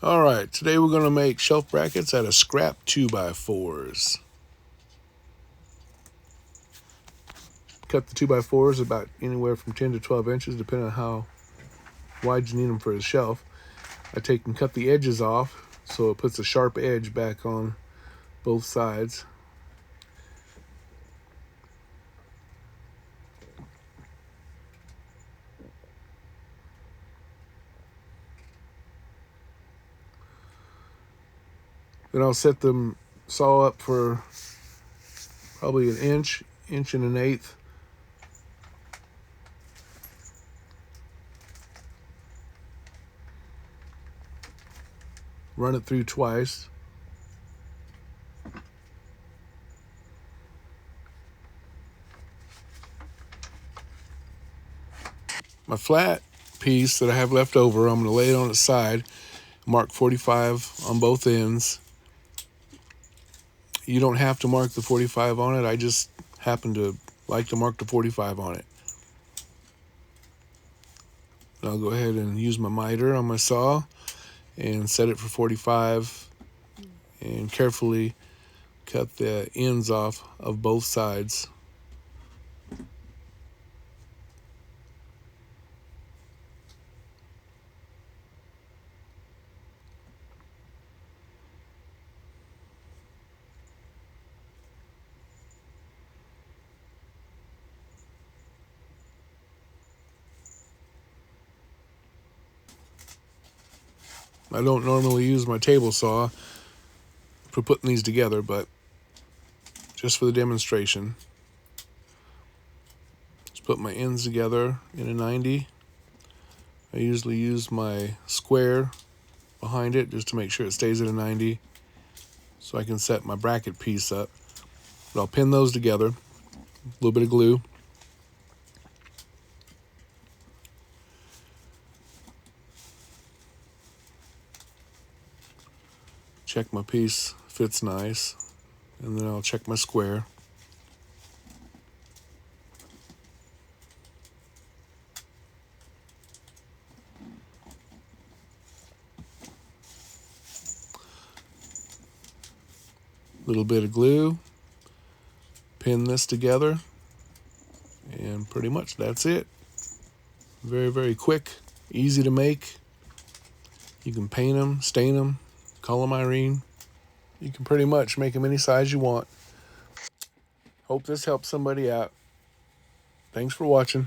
Alright, today we're going to make shelf brackets out of scrap 2x4s. Cut the 2x4s about anywhere from 10 to 12 inches, depending on how wide you need them for the shelf. I take and cut the edges off so it puts a sharp edge back on both sides. Then I'll set them saw up for probably an inch and an eighth. Run it through twice. My flat piece that I have left over, I'm going to lay it on its side, mark 45 on both ends. You don't have to mark the 45 on it. I just happen to like to mark the 45 on it. I'll go ahead and use my miter on my saw and set it for 45 and carefully cut the ends off of both sides. I don't normally use my table saw for putting these together, but just for the demonstration. Just put my ends together in a 90. I usually use my square behind it just to make sure it stays at a 90 so I can set my bracket piece up. But I'll pin those together, a little bit of glue. Check my piece fits nice, and then I'll check my square. Little bit of glue, pin this together, and pretty much that's it. Very, very quick, easy to make. You can paint them, stain them, color them Irene. You can pretty much make them any size you want. Hope this helps somebody out. Thanks for watching.